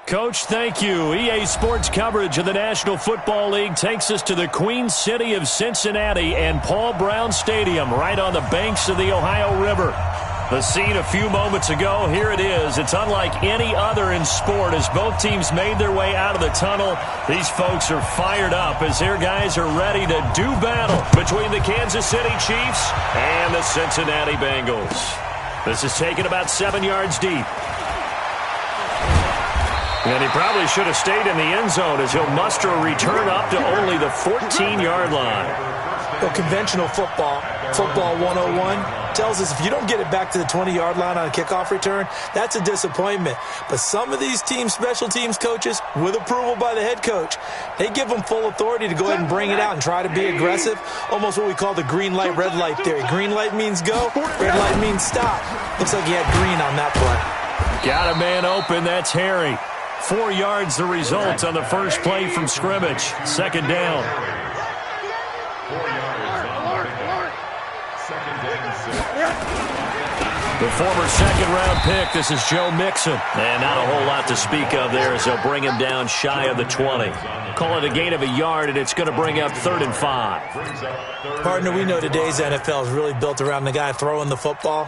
Coach, thank you. EA Sports coverage of the National Football League takes us to the Queen City of Cincinnati and Paul Brown Stadium right on the banks of the Ohio River. The scene a few moments ago, here it is. It's unlike any other in sport as both teams made their way out of the tunnel. These folks are fired up as their guys are ready to do battle between the Kansas City Chiefs and the Cincinnati Bengals. This is taken about 7 yards deep. And he probably should have stayed in the end zone as he'll muster a return up to only the 14-yard line. Well, conventional football 101, tells us if you don't get it back to the 20-yard line on a kickoff return, that's a disappointment. But some of these special teams coaches, with approval by the head coach, they give them full authority to go ahead and bring it out and try to be aggressive, almost what we call the green light, red light theory. Green light means go, red light means stop. Looks like he had green on that play. Got a man open, that's Harry. 4 yards the result on the first play from scrimmage. Second down. The former second-round pick, this is Joe Mixon. And not a whole lot to speak of there as they'll bring him down shy of the 20. Call it a gain of a yard, and it's going to bring up 3rd and 5. Partner, we know today's NFL is really built around the guy throwing the football.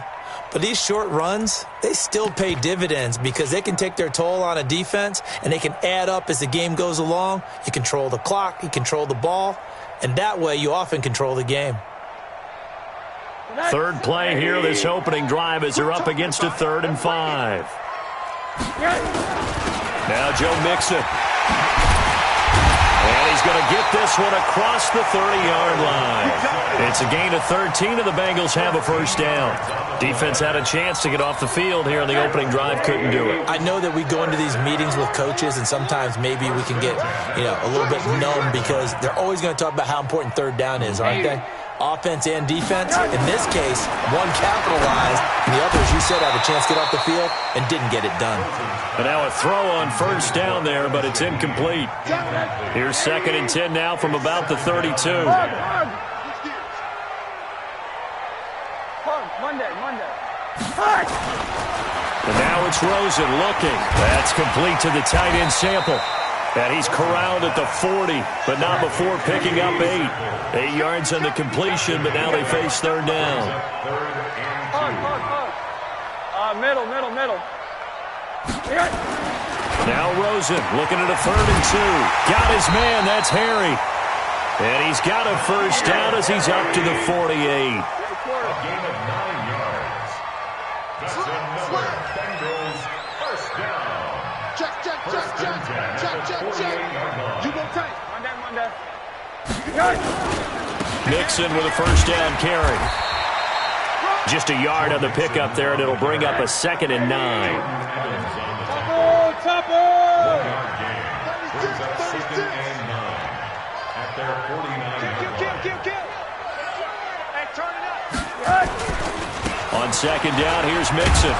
But these short runs, they still pay dividends because they can take their toll on a defense, and they can add up as the game goes along. You control the clock, you control the ball, and that way you often control the game. Third play here, this opening drive as they're up against a 3rd and 5. Now Joe Mixon. And he's going to get this one across the 30-yard line. It's a gain of 13, and the Bengals have a first down. Defense had a chance to get off the field here in the opening drive, couldn't do it. I know that we go into these meetings with coaches, and sometimes maybe we can get, a little bit numb because they're always going to talk about how important third down is, aren't they? Offense and defense. In this case, one capitalized, and the other, as you said, had a chance to get off the field and didn't get it done. But now a throw on first down there, but it's incomplete. Here's 2nd and 10 now from about the 32. And now it's Rosen looking. That's complete to the tight end Sample. And he's corralled at the 40, but not before picking up 8. 8 yards on the completion, but now they face 3rd down. Middle. Now Rosen looking at a 3rd and 2. Got his man, that's Harry. And he's got a first down as he's up to the 48. A gain of 9 yards. That's another Bengals first down. Check. You go tight. Monday. Mixon with a first down carry. Just a yard on the pickup there, and it'll bring up a 2nd and 9. Topper! 1 yard gain. Brings up 2nd and 9 at their 49-yard line. Hey, turn it up. On 2nd down, here's Mixon.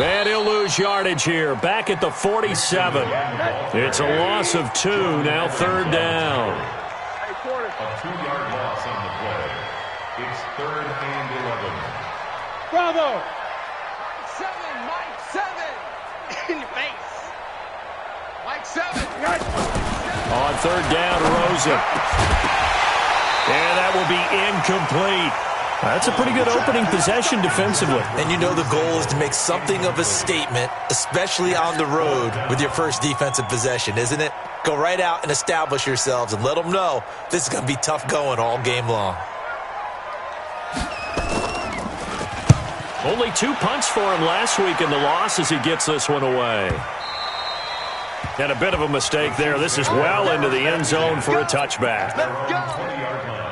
And he'll lose yardage here. Back at the 47. It's a loss of 2. Now 3rd down. A 2-yard loss on the play. It's 3rd and 11. Bravo! 7, Mike 7. In your face. Mike 7. On 3rd down, Rosen. And that will be incomplete. That's a pretty good opening possession defensively. And you know the goal is to make something of a statement, especially on the road with your first defensive possession, isn't it? Go right out and establish yourselves and let them know this is going to be tough going all game long. Only 2 punts for him last week in the loss as he gets this one away. And a bit of a mistake there. This is well into the end zone for a touchback. Let's go. 20-yard line.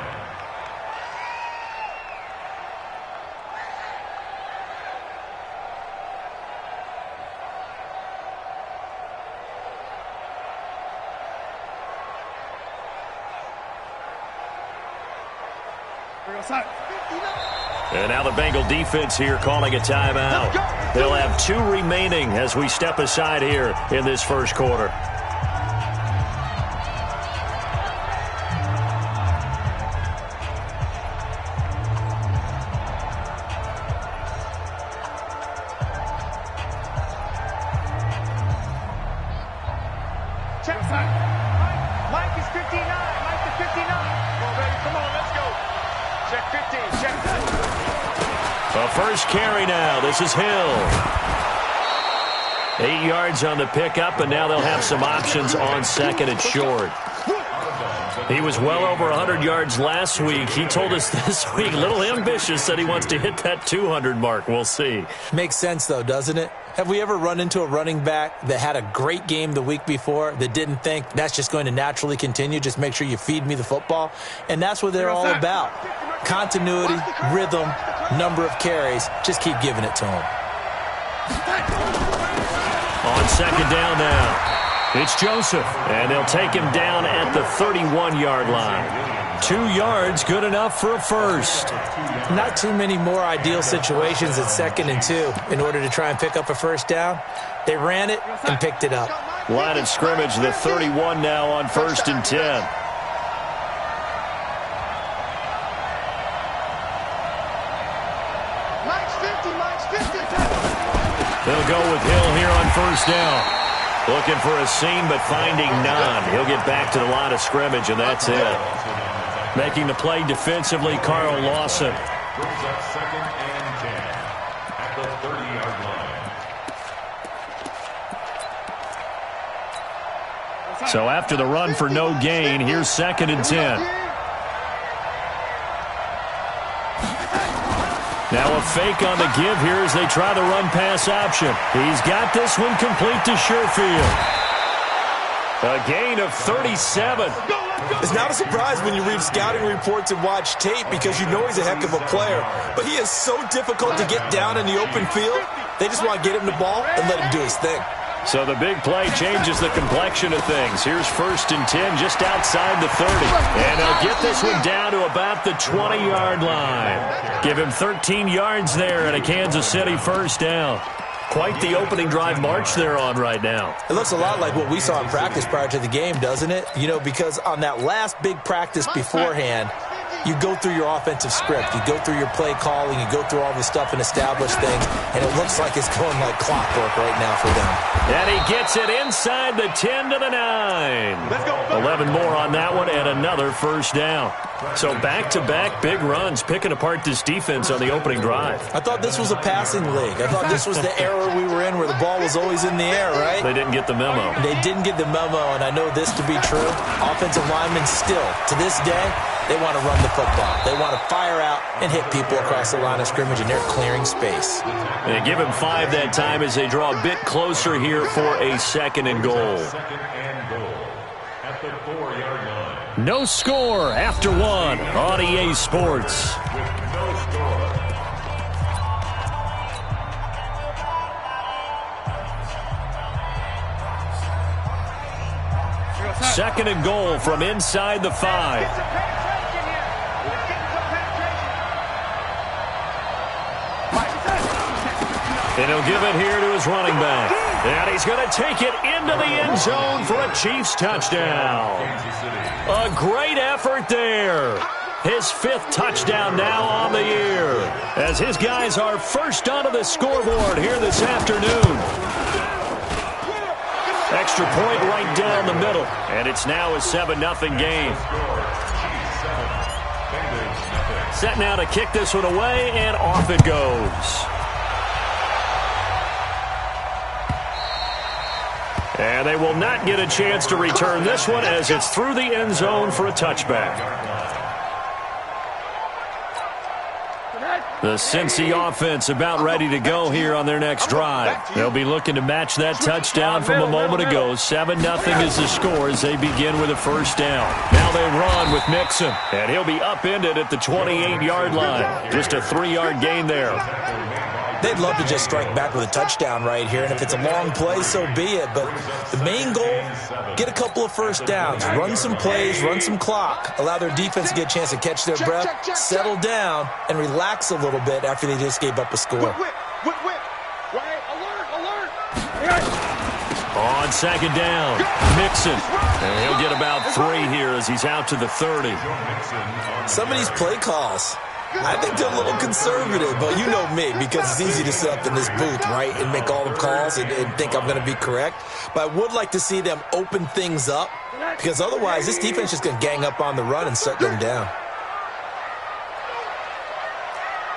And now the Bengal defense here calling a timeout. They'll have 2 remaining as we step aside here in this first quarter. A first carry now. This is Hill. 8 yards on the pickup, and now they'll have some options on second and short. He was well over 100 yards last week. He told us this week, a little ambitious, said he wants to hit that 200 mark. We'll see. Makes sense, though, doesn't it? Have we ever run into a running back that had a great game the week before that didn't think that's just going to naturally continue? Just make sure you feed me the football. And that's what they're all about. Continuity, rhythm, number of carries. Just keep giving it to him. On second down now. It's Joseph, and they'll take him down at the 31-yard line. 2 yards, good enough for a first. Not too many more ideal situations at 2nd and 2 in order to try and pick up a first down. They ran it and picked it up. Line of scrimmage, the 31 now on 1st and 10. Mike's 50, Mike's 50. They'll go with Hill here on 1st down. Looking for a seam, but finding none. He'll get back to the line of scrimmage, and that's it. Making the play defensively, Carl Lawson. Brings up 2nd and 10 at the 30-yard line. So after the run for no gain, here's 2nd and 10. Now a fake on the give here as they try the run-pass option. He's got this one complete to Sherfield. A gain of 37. It's not a surprise when you read scouting reports and watch tape because you know he's a heck of a player. But he is so difficult to get down in the open field. They just want to get him the ball and let him do his thing. So the big play changes the complexion of things. Here's 1st and 10 just outside the 30. And they'll get this one down to about the 20-yard line. Give him 13 yards there and a Kansas City first down. Quite the opening drive march they're on right now. It looks a lot like what we saw in practice prior to the game, doesn't it? You know, because on that last big practice beforehand, you go through your offensive script. You go through your play calling. You go through all the stuff and establish things. And it looks like it's going like clockwork right now for them. And he gets it inside the 10 to the 9. 11 more on that one and another first down. So back-to-back big runs, picking apart this defense on the opening drive. I thought this was a passing league. I thought this was the era we were in where the ball was always in the air, right? They didn't get the memo. They didn't get the memo, and I know this to be true. Offensive linemen still, to this day, they want to run the football. They want to fire out and hit people across the line of scrimmage, and they're clearing space. They give him 5 that time as they draw a bit closer here for a 2nd and goal. 2nd and goal at the 4-yard line. No score after 1 on EA Sports. With no score. Second and goal from inside the 5. And he'll give it here to his running back. And he's going to take it into the end zone for a Chiefs touchdown. A great effort there. His 5th touchdown now on the year, as his guys are first onto the scoreboard here this afternoon. Extra point right down the middle, and it's now a 7-0 game. Set now to kick this one away, and off it goes. And they will not get a chance to return this one as it's through the end zone for a touchback. The Cincy offense about ready to go here on their next drive. They'll be looking to match that touchdown from a moment ago. 7-0 is the score as they begin with a first down. Now they run with Mixon, and he'll be upended at the 28-yard line. Just a 3-yard gain there. They'd love to just strike back with a touchdown right here, and if it's a long play, so be it. But the main goal, get a couple of first downs, run some plays, run some clock, allow their defense to get a chance to catch their breath, settle down, and relax a little bit after they just gave up a score. On second down, Mixon. And he'll get about 3 here as he's out to the 30. Some of these play calls, I think they're a little conservative, but you know me, because it's easy to sit up in this booth, right, and make all the calls and think I'm going to be correct. But I would like to see them open things up, because otherwise this defense is going to gang up on the run and shut them down.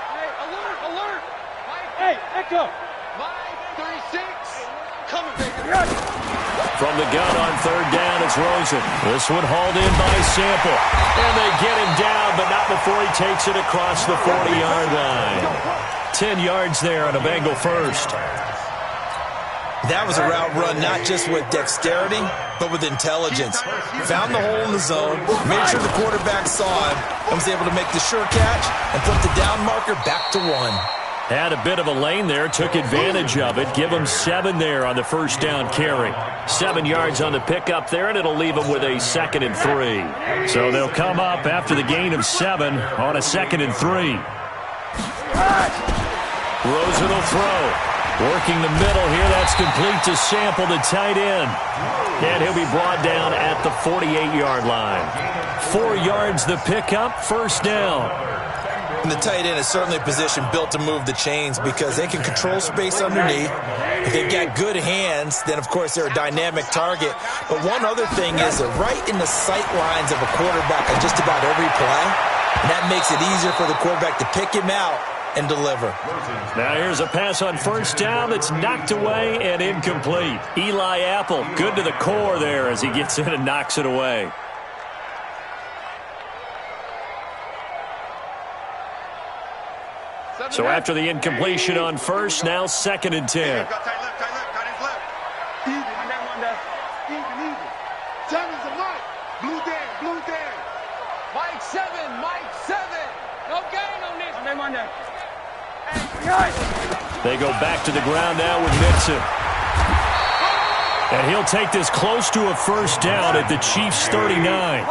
Hey, alert, alert! go. Mike, 36. Coming, baby. From the gun on third down, it's Rosen. This one hauled in by Sample. And they get him down, but not before he takes it across the 40-yard line. 10 yards there on a Bengal first. That was a route run not just with dexterity, but with intelligence. Found the hole in the zone, made sure the quarterback saw him, and was able to make the sure catch and put the down marker back to 1. Had a bit of a lane there, took advantage of it. Give him 7 there on the first down carry. 7 yards on the pickup there, and it'll leave them with a 2nd and 3. So they'll come up after the gain of 7 on a 2nd and 3. Rosen will throw. Working the middle here, that's complete to Sample, the tight end. And he'll be brought down at the 48-yard line. 4 yards the pickup, first down. And the tight end is certainly a position built to move the chains because they can control space underneath. If they've got good hands, then, of course, they're a dynamic target. But one other thing is they're right in the sight lines of a quarterback on just about every play. And that makes it easier for the quarterback to pick him out and deliver. Now here's a pass on first down that's knocked away and incomplete. Eli Apple, good to the core there as he gets in and knocks it away. So after the incompletion on first, now 2nd and 10. Tight left, tight his left. Even. On that one, even. Tammy's a Mike. Blue Dan. Mike 7. No gain on this. On that one there. They go back to the ground now with Mixon. And he'll take this close to a first down at the Chiefs' 39.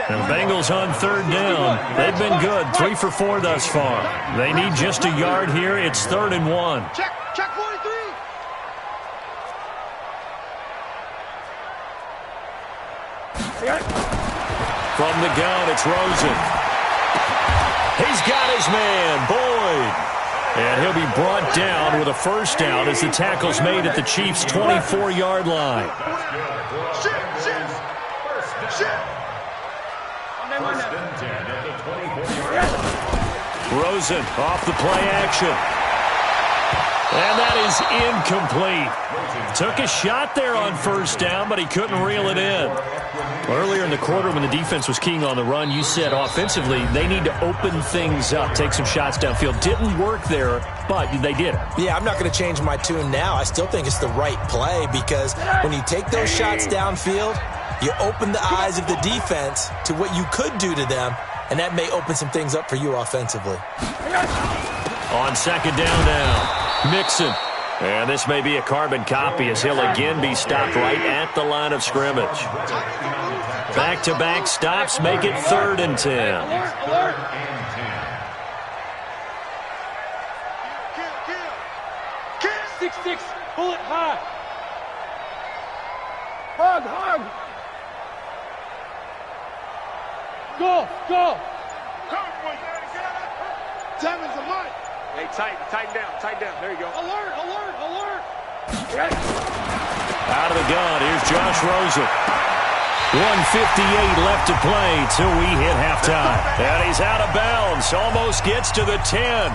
And Bengals on third down. They've been good, 3 for 4 thus far. They need just a yard here. It's 3rd and 1. Check 43. From the gun, it's Rosen. He's got his man, Boyd. And he'll be brought down with a first down as the tackle's made at the Chiefs' 24-yard line. Rosen off the play action. And that is incomplete. Took a shot there on first down, but he couldn't reel it in. Earlier in the quarter when the defense was keying on the run, you said offensively they need to open things up, take some shots downfield. Didn't work there, but they did it. Yeah, I'm not going to change my tune now. I still think it's the right play because when you take those shots downfield, you open the eyes of the defense to what you could do to them, and that may open some things up for you offensively. On second down now, Mixon. And this may be a carbon copy as he'll again be stopped right at the line of scrimmage. Back-to-back stops make it 3rd and 10. Alert. 6-6, bullet high. Hug. Go. Tammy's a Mike. Hey, tighten down. There you go. Alert. Out of the gun, here's Josh Rosen. 1:58 left to play till we hit halftime. And he's out of bounds, almost gets to the 10.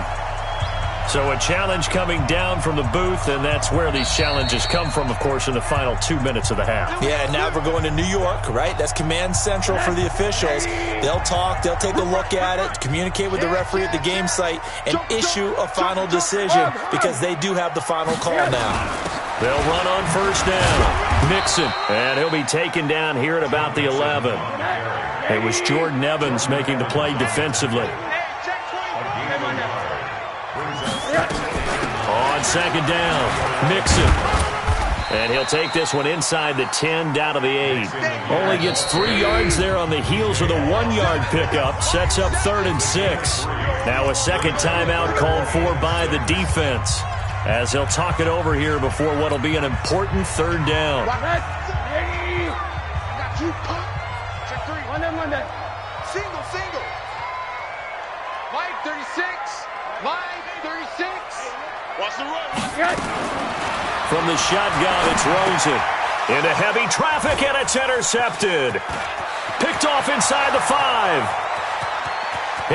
So a challenge coming down from the booth, and that's where these challenges come from, of course, in the final 2 minutes of the half. Yeah, now we're going to New York, right? That's command central for the officials. They'll talk, they'll take a look at it, communicate with the referee at the game site, and issue a final decision because they do have the final call now. They'll run on first down. Mixon, and he'll be taken down here at about the 11. It was Jordan Evans making the play defensively. On second down, Mixon. And he'll take this one inside the 10, down to the 8. Only gets 3 yards there on the heels of the 1-yard pickup. Sets up 3rd and 6. Now a second timeout called for by the defense, as he'll talk it over here before what'll be an important 3rd down. Single. Mike 36. Watch the run. From the shotgun, it's Rosen. Into heavy traffic, and it's intercepted. Picked off inside the 5.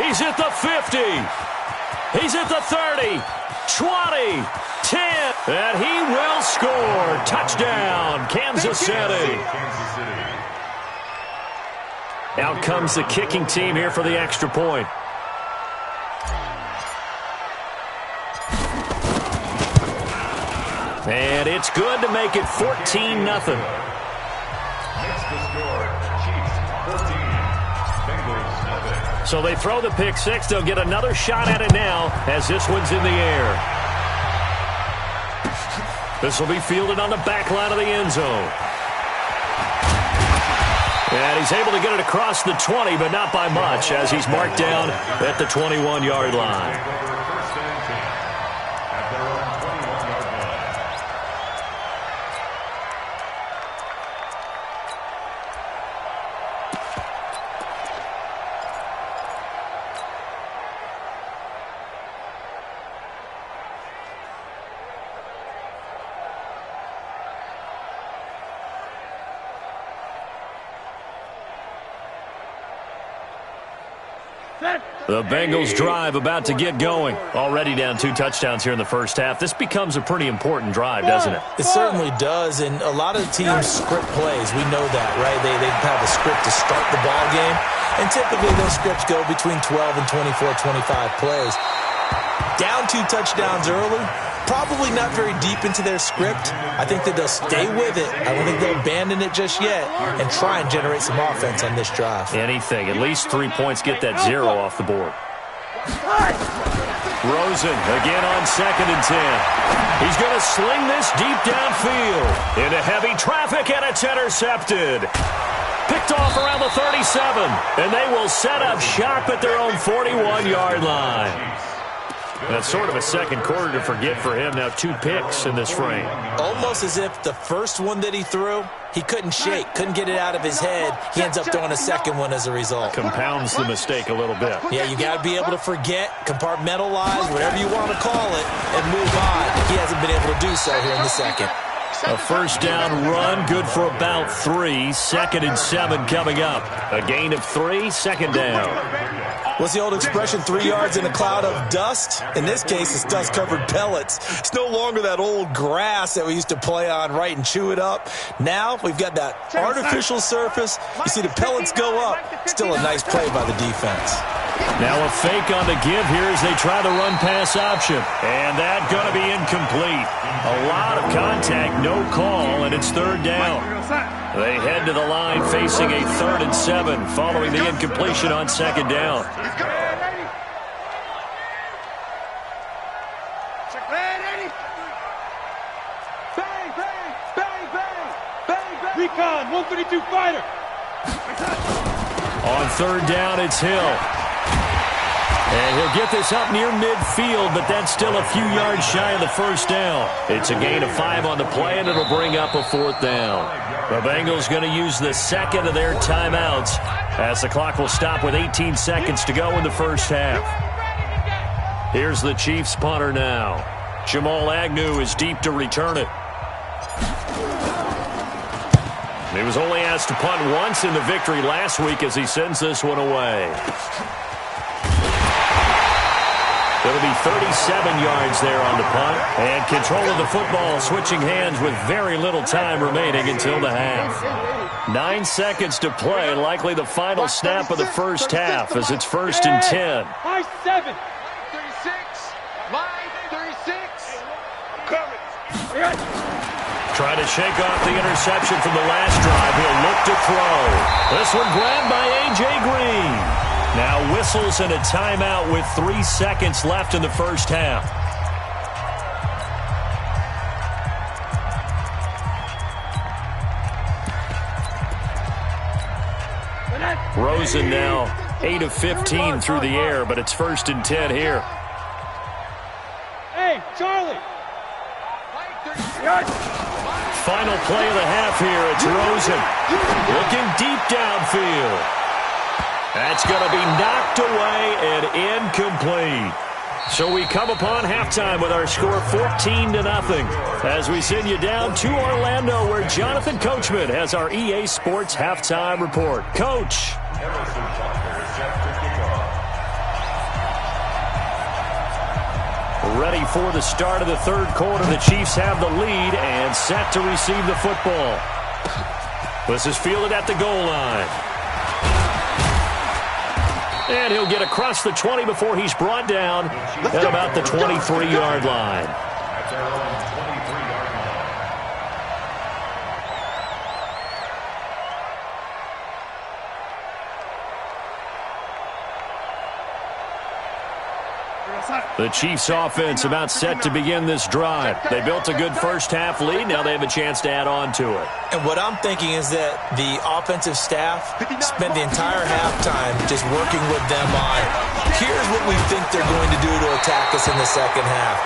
He's at the 50. He's at the 30, 20, 10, and he will score. Touchdown, Kansas City. Out comes the kicking team here for the extra point. And it's good to make it 14-0. Makes the score, Chiefs 14, Bengals nothing. So they throw the pick six. They'll get another shot at it now as this one's in the air. This will be fielded on the back line of the end zone. And he's able to get it across the 20, but not by much, as he's marked down at the 21-yard line. First and 10 at their own 21-yard line. The Bengals drive about to get going. Already down 2 touchdowns here in the first half. This becomes a pretty important drive, doesn't it? It certainly does, and a lot of the teams script plays. We know that, right? They have a script to start the ball game, and typically those scripts go between 12 and 24, 25 plays. Down 2 touchdowns early, probably not very deep into their script. I think that they'll stay with it. I don't think they'll abandon it just yet and try and generate some offense on this drive. Anything. At least 3 points, get that 0 off the board. Rosen again on 2nd and 10. He's going to sling this deep downfield into heavy traffic, and it's intercepted. Picked off around the 37, and they will set up shop at their own 41-yard line. That's sort of a second quarter to forget for him. Now 2 picks in this frame. Almost as if the first one that he threw, he couldn't shake, couldn't get it out of his head. He ends up throwing a second one as a result. Compounds the mistake a little bit. Yeah, you got to be able to forget, compartmentalize, whatever you want to call it, and move on. He hasn't been able to do so here in the second. A first down run, good for about 3. 2nd and 7 coming up. A gain of 3, 2nd down. What's the old expression, 3 yards in a cloud of dust? In this case, it's dust-covered pellets. It's no longer that old grass that we used to play on, right, and chew it up. Now we've got that artificial surface. You see the pellets go up. Still a nice play by the defense. Now a fake on the give here as they try the run-pass option. And that's going to be incomplete. A lot of contact, no call, and it's 3rd down. They head to the line facing a 3rd and 7 following the incompletion on 2nd down. Recon, 132 fighter. On 3rd down, it's Hill. And he'll get this up near midfield, but that's still a few yards shy of the first down. It's a gain of 5 on the play, and it'll bring up a 4th down. The Bengals going to use the second of their timeouts as the clock will stop with 18 seconds to go in the first half. Here's the Chiefs punter now. Jamal Agnew is deep to return it. He was only asked to punt once in the victory last week as he sends this one away. It'll be 37 yards there on the punt. And control of the football switching hands with very little time remaining until the half. 9 seconds to play, likely the final snap of the first half as it's 1st and 10. High 7. 36. Line 36. Coming. Trying to shake off the interception from the last drive. He'll look to throw. This one grabbed by A.J. Green. Now whistles and a timeout with 3 seconds left in the first half. Rosen now 8 of 15 through the air, but it's 1st and 10 here. Hey, Charlie. Final play of the half here. It's Rosen looking deep downfield. That's going to be knocked away and incomplete. So we come upon halftime with our score 14-0 as we send you down to Orlando where Jonathan Coachman has our EA Sports halftime report. Coach. Ready for the start of the third quarter. The Chiefs have the lead and set to receive the football. This is fielded at the goal line. And he'll get across the 20 before he's brought down at about the 23-yard line. The Chiefs offense about set to begin this drive. They built a good first half lead. Now they have a chance to add on to it. And what I'm thinking is that the offensive staff spent the entire halftime just working with them on, here's what we think they're going to do to attack us in the second half.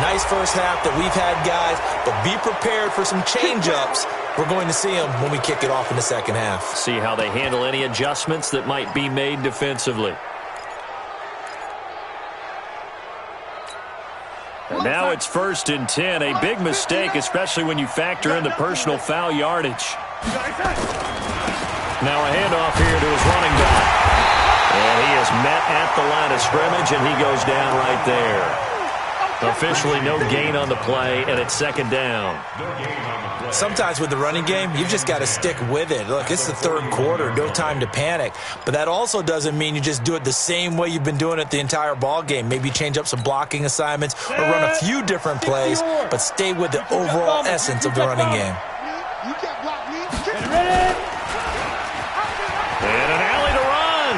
Nice first half that we've had, guys, but be prepared for some change-ups. We're going to see them when we kick it off in the second half. See how they handle any adjustments that might be made defensively. And now it's 1st and 10. A big mistake, especially when you factor in the personal foul yardage. Now a handoff here to his running back. And he is met at the line of scrimmage, and he goes down right there. Officially no gain on the play, and it's 2nd down. Sometimes with the running game, you've just got to stick with it. Look, it's the third quarter, no time to panic. But that also doesn't mean you just do it the same way you've been doing it the entire ball game. Maybe change up some blocking assignments or run a few different plays, but stay with the overall essence of the running game. And an alley to run.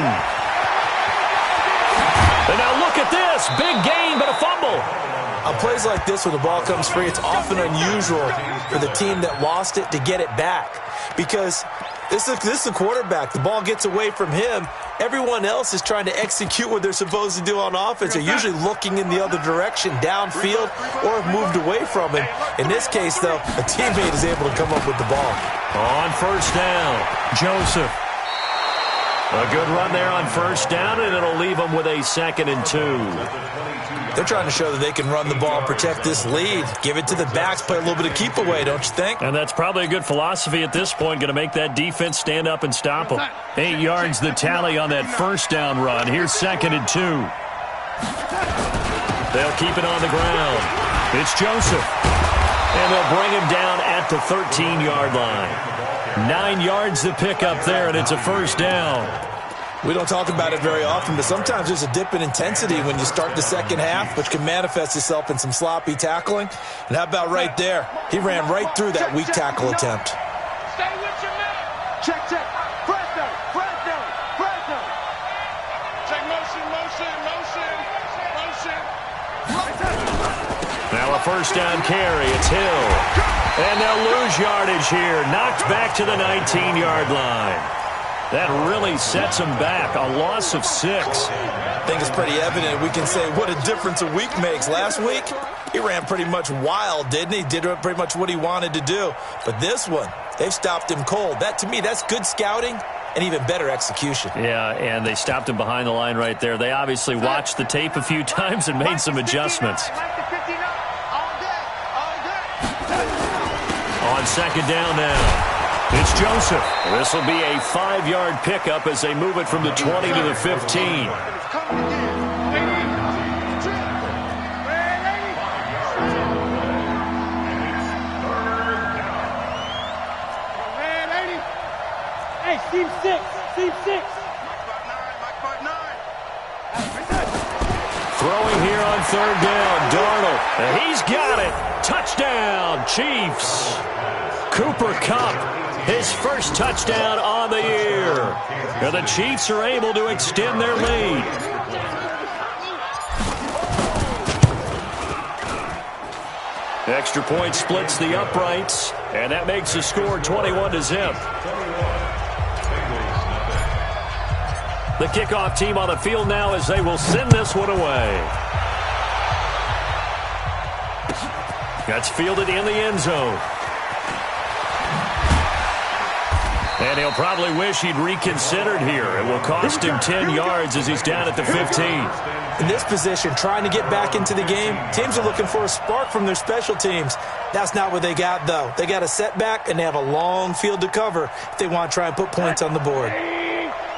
And now look at this. Big gain, but a fumble. On plays like this where the ball comes free, it's often unusual for the team that lost it to get it back. Because this is the quarterback. The ball gets away from him. Everyone else is trying to execute what they're supposed to do on offense. They're usually looking in the other direction, downfield, or have moved away from him. In this case, though, a teammate is able to come up with the ball. On 1st down, Joseph. A good run there on 1st down, and it'll leave them with a 2nd and 2. They're trying to show that they can run the ball, protect this lead, give it to the backs, play a little bit of keep away, don't you think? And that's probably a good philosophy at this point, going to make that defense stand up and stop them. 8 yards the tally on that 1st down run. Here's 2nd and 2. They'll keep it on the ground. It's Joseph. And they'll bring him down at the 13-yard line. 9 yards the pickup there, and it's a 1st down. We don't talk about it very often, but sometimes there's a dip in intensity when you start the second half, which can manifest itself in some sloppy tackling. And how about right there? He ran right through that weak tackle attempt. Stay with your man. Check. Press down. Check motion. Now a 1st down carry. It's Hill. And they'll lose yardage here. Knocked back to the 19-yard line. That really sets him back. A loss of 6. I think it's pretty evident. We can say what a difference a week makes. Last week, he ran pretty much wild, didn't he? Did pretty much what he wanted to do. But this one, they've stopped him cold. That, to me, that's good scouting and even better execution. Yeah, and they stopped him behind the line right there. They obviously watched the tape a few times and made some adjustments. On 2nd down now. It's Joseph. This will be a 5-yard pickup as they move it from the 20 to the 15. Hey, Team 6. Throwing here on 3rd down, Darnold. And he's got it. Touchdown, Chiefs. Cooper Kupp. His first touchdown on the year. And the Chiefs are able to extend their lead. Extra point splits the uprights, and that makes the score 21-0. The kickoff team on the field now as they will send this one away. That's fielded in the end zone. And he'll probably wish he'd reconsidered here. It will cost him 10 yards as he's down at the 15. In this position, trying to get back into the game, teams are looking for a spark from their special teams. That's not what they got, though. They got a setback, and they have a long field to cover if they want to try and put points on the board.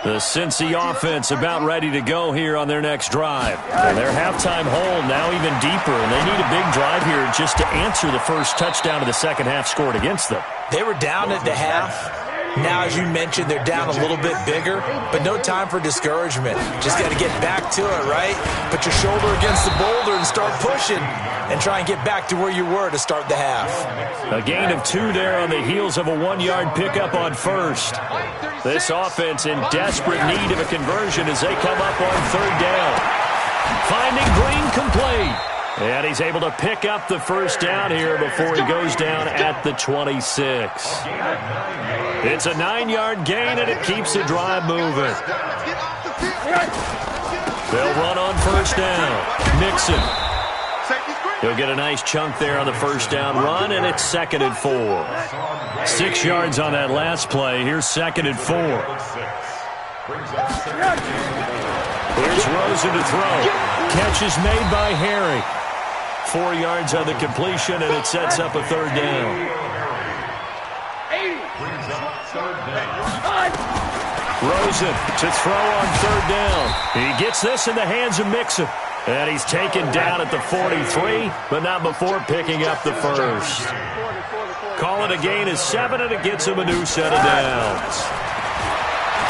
The Cincy offense about ready to go here on their next drive. And their halftime hole now even deeper, and they need a big drive here just to answer the first touchdown of the second half scored against them. They were down at the half. Now, as you mentioned, they're down a little bit bigger, but no time for discouragement. Just got to get back to it, right? Put your shoulder against the boulder and start pushing and try and get back to where you were to start the half. A gain of 2 there on the heels of a 1-yard pickup on first. This offense in desperate need of a conversion as they come up on third down. Finding Green complete. And he's able to pick up the first down here before he goes down at the 26. It's a 9-yard gain, and it keeps the drive moving. They'll run on first down. Mixon. He'll get a nice chunk there on the first down run, and it's 2nd and 4. 6 yards on that last play. Here's 2nd and 4. Here's Rosen to throw. Catch is made by Harry. 4 yards on the completion, and it sets up a third down. Rosen to throw on third down. He gets this in the hands of Mixon. And he's taken down at the 43, but not before picking up the first. Call it a gain of 7, and it gets him a new set of downs.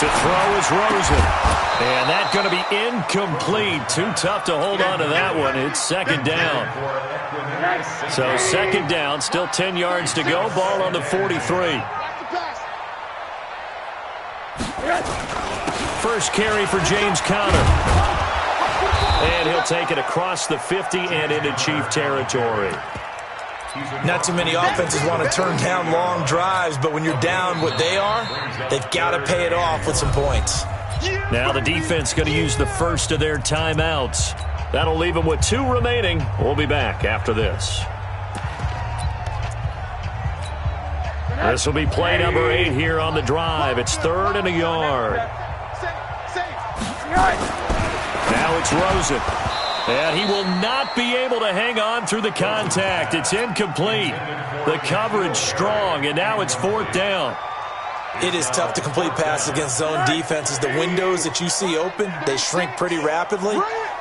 To throw is Rosen. And that's going to be incomplete. Too tough to hold on to that one. It's 2nd down. So 2nd down, still 10 yards to go. Ball on the 43. First carry for James Conner. And he'll take it across the 50 and into Chief territory. Not too many offenses want to turn down long drives, but when you're down what they are, they've got to pay it off with some points. Now the defense going to use the first of their timeouts. That'll leave them with 2 remaining. We'll be back after this. This will be play number 8 here on the drive. It's 3rd and a yard. Now it's Rosen. And he will not be able to hang on through the contact. It's incomplete. The coverage strong, and now it's 4th down. It is tough to complete passes against zone defenses. The windows that you see open, they shrink pretty rapidly.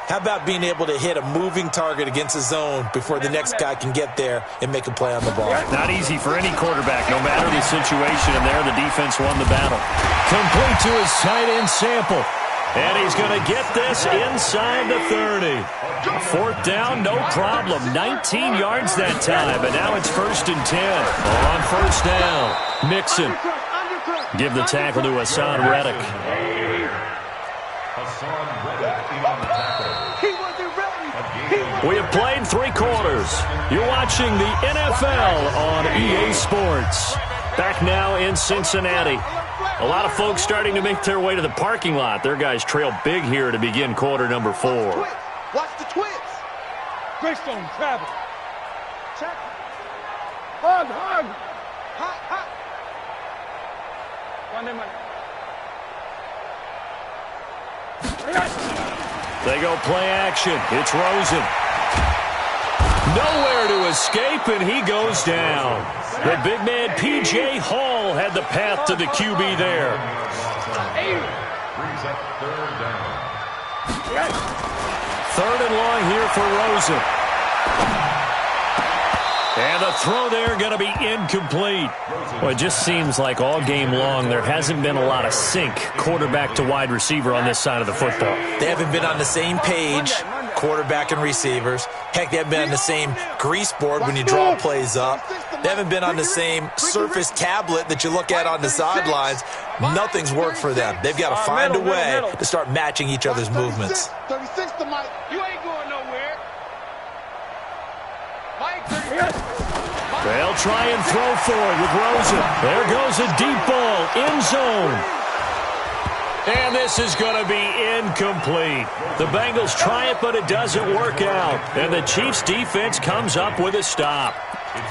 How about being able to hit a moving target against a zone before the next guy can get there and make a play on the ball? Not easy for any quarterback, no matter the situation, and there the defense won the battle. Complete to his tight end Sample. And he's going to get this inside the 30. 4th down, no problem. 19 yards that time, and now it's 1st and 10. On first down, Mixon. Give the tackle to Hassan Reddick. We have played 3 quarters. You're watching the NFL on EA Sports. Back now in Cincinnati. A lot of folks starting to make their way to the parking lot. Their guys trail big here to begin quarter number 4. Watch the twins. Greystone, travel. Check. Hug. Hot. They go play action. It's Rosen. Nowhere to escape, and he goes down. The big man, P.J. Hall, had the path to the QB there. Third and long here for Rosen. And the throw there going to be incomplete. Well, it just seems like all game long there hasn't been a lot of sync quarterback to wide receiver on this side of the football. They haven't been on the same page, quarterback and receivers. Heck, they haven't been on the same grease board when you draw plays up. They haven't been on the same Surface tablet that you look at on the sidelines. Nothing's worked for them. They've got to find a way to start matching each other's movements. 36 to Mike. You ain't going nowhere. Mike, 36. They'll try and throw for it with Rosen. There goes a deep ball, end zone. And this is going to be incomplete. The Bengals try it, but it doesn't work out. And the Chiefs' defense comes up with a stop.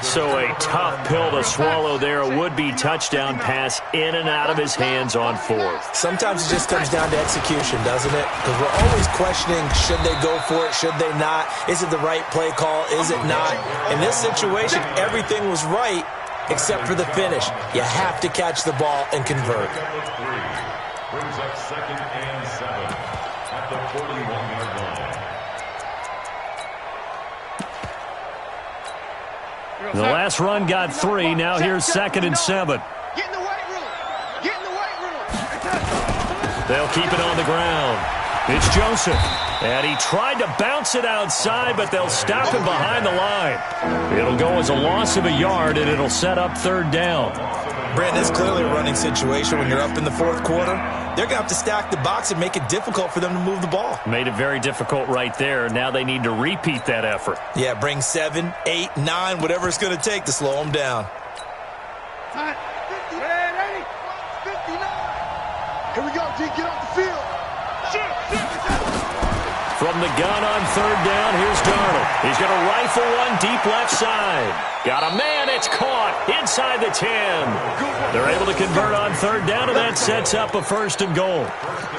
So a tough pill to swallow there. A would-be touchdown pass in and out of his hands on 4th. Sometimes it just comes down to execution, doesn't it? Because we're always questioning, should they go for it, should they not? Is it the right play call, is it not? In this situation, everything was right except for the finish. You have to catch the ball and convert. Brings up 2nd and 7 at the 41-yard line. The last run got 3. Now here's 2nd and 7. Get in the weight room. Get in the weight room. They'll keep it on the ground. It's Joseph. And he tried to bounce it outside, but they'll stop him behind the line. It'll go as a loss of a yard, and it'll set up 3rd down. Brandon, it's clearly a running situation when you're up in the 4th quarter. They're going to have to stack the box and make it difficult for them to move the ball. Made it very difficult right there. Now they need to repeat that effort. Yeah, bring 7, 8, 9, whatever it's going to take to slow them down. Time. 50. Ready? 59. Here we go, G. Get off the field. Shoot. From the gun on 3rd down, here's Darnold. He's going to rifle one deep left side. Got a man, it's caught inside the 10. They're able to convert on 3rd down, and that sets up a 1st and goal.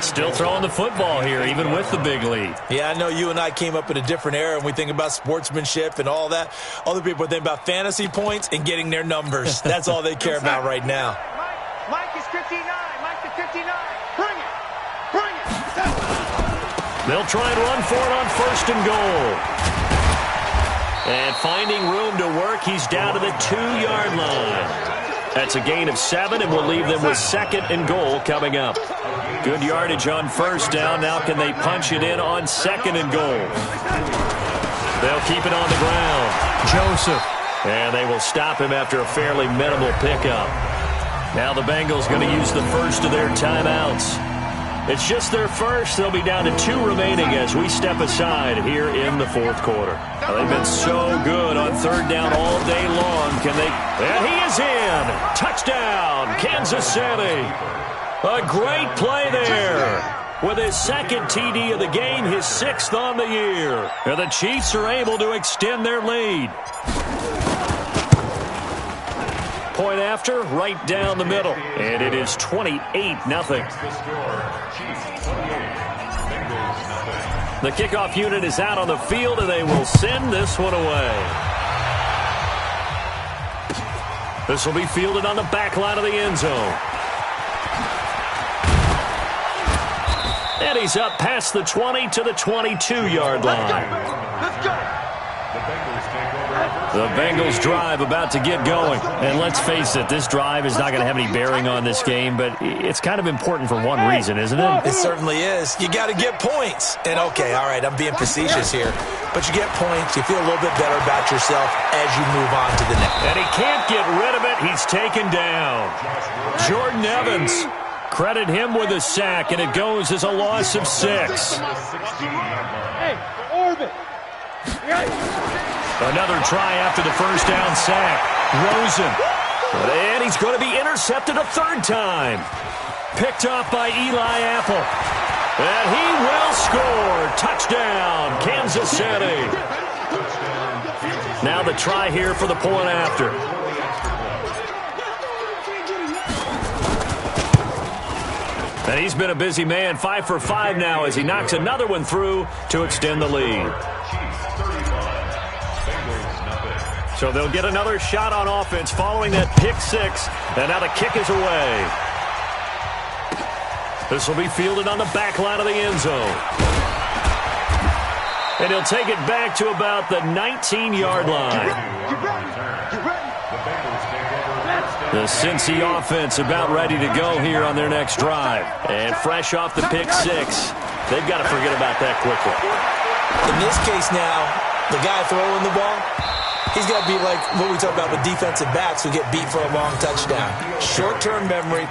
Still throwing the football here, even with the big lead. Yeah, I know you and I came up in a different era, and we think about sportsmanship and all that. Other people think about fantasy points and getting their numbers. That's all they care about right now. Mike is 59. Mike is 59. Bring it. They'll try and run for it on 1st and goal. And finding room to work, he's down to the 2-yard line. That's a gain of 7, and we'll leave them with 2nd and goal coming up. Good yardage on 1st down. Now can they punch it in on 2nd and goal? They'll keep it on the ground. Joseph. And they will stop him after a fairly minimal pickup. Now the Bengals going to use the first of their timeouts. It's just their first. They'll be down to 2 remaining as we step aside here in the 4th quarter. Well, they've been so good on 3rd down all day long. Can they? And he is in. Touchdown, Kansas City. A great play there. With his 2nd TD of the game, his 6th on the year. And the Chiefs are able to extend their lead. Point after, right down the middle. And it is 28-0. The kickoff unit is out on the field, and they will send this one away. This will be fielded on the back line of the end zone. And he's up past the 20 to the 22-yard line. Let's go. The Bengals drive about to get going. And let's face it, this drive is not going to have any bearing on this game, but it's kind of important for one reason, isn't it? It certainly is. You got to get points. And okay, all right, I'm being facetious here, but you get points, you feel a little bit better about yourself as you move on to the next. And he can't get rid of it. He's taken down. Jordan Evans. Credit him with a sack, and it goes as a loss of 6. Hey, orbit. Another try after the first down sack. Rosen. And he's going to be intercepted a 3rd time. Picked off by Eli Apple. And he will score. Touchdown, Kansas City. Now the try here for the point after. And he's been a busy man, 5 for 5 now as he knocks another one through to extend the lead. So they'll get another shot on offense following that pick 6. And now the kick is away. This will be fielded on the back line of the end zone. And he'll take it back to about the 19-yard line. The Cincy offense about ready to go here on their next drive. And fresh off the pick 6. They've got to forget about that quickly. In this case now, the guy throwing the ball, he's got to be like what we talk about with defensive backs who get beat for a long touchdown. Short-term memory,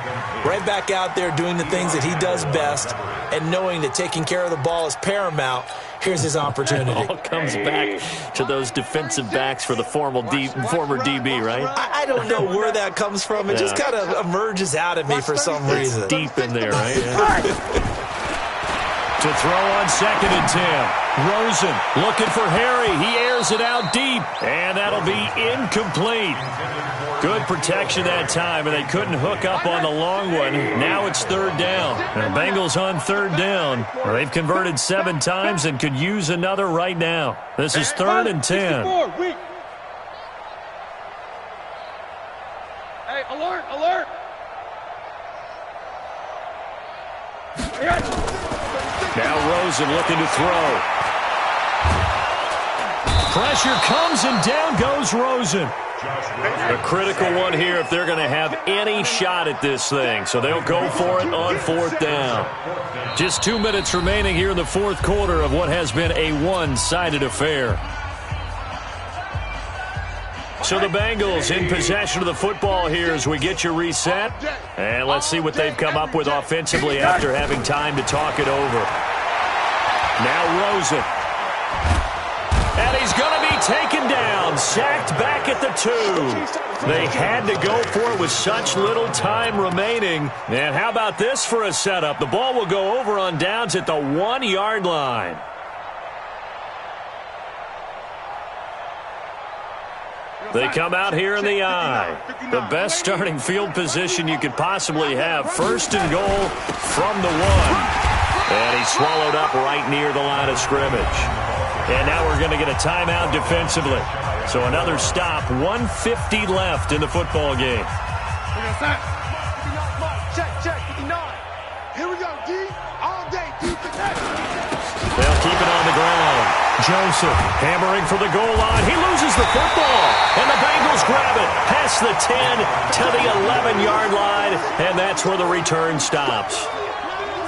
right back out there doing the things that he does best, and knowing that taking care of the ball is paramount. Here's his opportunity. It all comes back to those defensive backs for the former DB, right? I don't know where that comes from. It just kind of emerges out of me for some reason. It's deep in there, right? Yeah. To throw on 2nd and 10. Rosen looking for Harry. He airs it out deep, and that'll be incomplete. Good protection that time, and they couldn't hook up on the long one. Now it's 3rd down. The Bengals on 3rd down. They've converted 7 times and could use another right now. This is 3rd and 10. Hey, alert, alert. Now Rosen looking to throw. Pressure comes and down goes Rosen. A critical one here if they're going to have any shot at this thing. So they'll go for it on 4th down. Just 2 minutes remaining here in the 4th quarter of what has been a one-sided affair. So the Bengals in possession of the football here as we get you reset. And let's see what they've come up with offensively after having time to talk it over. Now Rosen. And he's going to be taken down, sacked back at the 2. They had to go for it with such little time remaining. And how about this for a setup? The ball will go over on downs at the 1-yard line. They come out here in the I. The best starting field position you could possibly have. 1st and goal from the 1. And he's swallowed up right near the line of scrimmage. And now we're going to get a timeout defensively. So another stop, 1:50 left in the football game. Check, 59. Here we go, D. All day, D. They'll keep it on the ground. Joseph hammering for the goal line. He loses the football. And the Bengals grab it past the 10 to the 11-yard line. And that's where the return stops.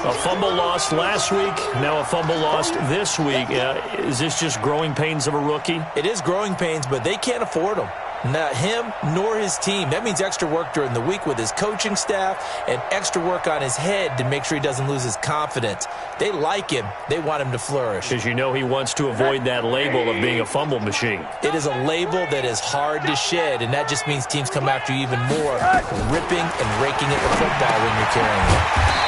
A fumble lost last week, now a fumble lost this week. Is this just growing pains of a rookie? It is growing pains, but they can't afford them. Not him nor his team. That means extra work during the week with his coaching staff and extra work on his head to make sure he doesn't lose his confidence. They like him. They want him to flourish. Because you know he wants to avoid that label of being a fumble machine. It is a label that is hard to shed, and that just means teams come after you even more, ripping and raking at the football when you're carrying it.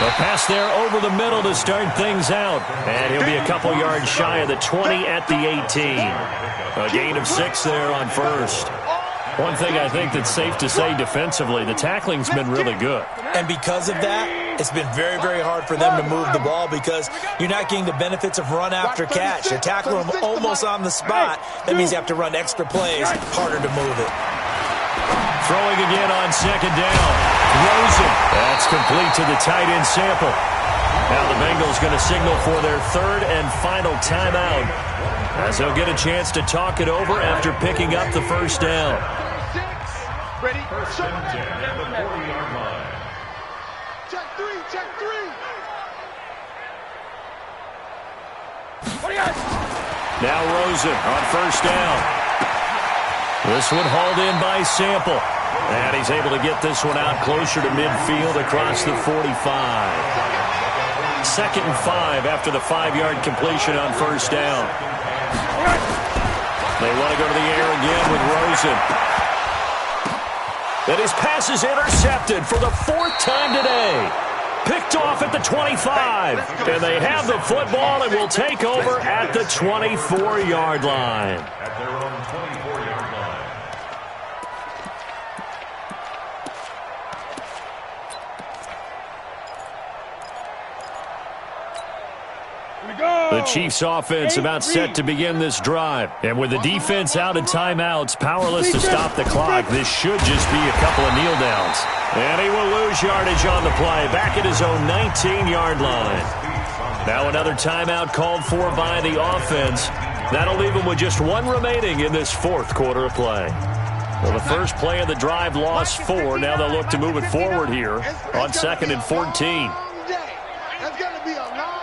A pass there over the middle to start things out. And he'll be a couple yards shy of the 20 at the 18. A gain of 6 there on 1st. One thing I think that's safe to say defensively, the tackling's been really good. And because of that, it's been very, very hard for them to move the ball because you're not getting the benefits of run after catch. You're tackling them almost on the spot. That means you have to run extra plays, harder to move it. Throwing again on 2nd down. Rosen. That's complete to the tight end Sample. Now the Bengals going to signal for their 3rd and final timeout as they'll get a chance to talk it over after picking up the 1st down. Ready? 1st and 10 at the 40-yard line. Check 3. Now Rosen on 1st down. This one hauled in by Sample. And he's able to get this one out closer to midfield across the 45. 2nd and 5 after the 5-yard completion on 1st down. They want to go to the air again with Rosen. And his pass is intercepted for the 4th time today. Picked off at the 25. And they have the football and will take over at the 24-yard line. At their own 24-yard line. The Chiefs offense about set to begin this drive. And with the defense out of timeouts, powerless to stop the clock, this should just be a couple of kneel downs. And he will lose yardage on the play, back at his own 19-yard line. Now another timeout called for by the offense. That'll leave them with just 1 remaining in this 4th quarter of play. Well, the first play of the drive lost 4. Now they'll look to move it forward here on 2nd and 14. That's going to be a long.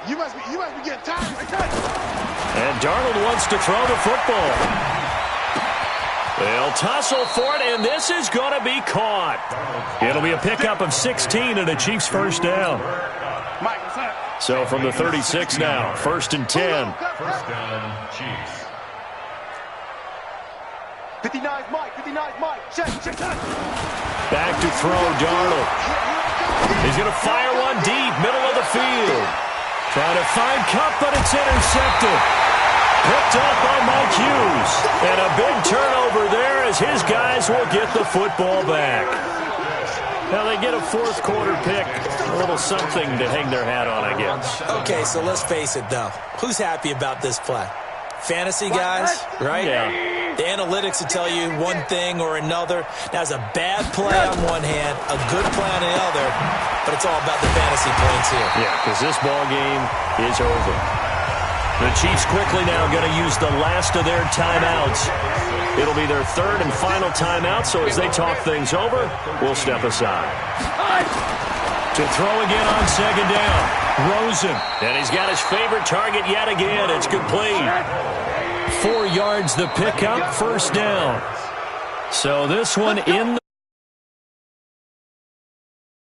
You must be getting tired. And Darnold wants to throw the football. They'll tussle for it, and this is going to be caught. It'll be a pickup of 16 and a Chiefs 1st down. So from the 36 now, 1st and 10. 1st down, Chiefs. 59's Mike. Check. Back to throw, Darnold. He's going to fire one deep, middle of the field. Trying to find Cup, but it's intercepted. Picked up by Mike Hughes. And a big turnover there as his guys will get the football back. Now they get a 4th quarter pick. A little something to hang their hat on, I guess. Okay, so let's face it, though. Who's happy about this play? Fantasy guys, right? Yeah. The analytics will tell you one thing or another. That's a bad play on one hand, a good play on the other, but it's all about the fantasy points here. Yeah, because this ball game is over. The Chiefs quickly now going to use the last of their timeouts. It'll be their third and final timeout, so as they talk things over, we'll step aside. To throw again on second down, Rosen. And he's got his favorite target yet again. It's complete. 4 yards the pickup, first down. So this one in the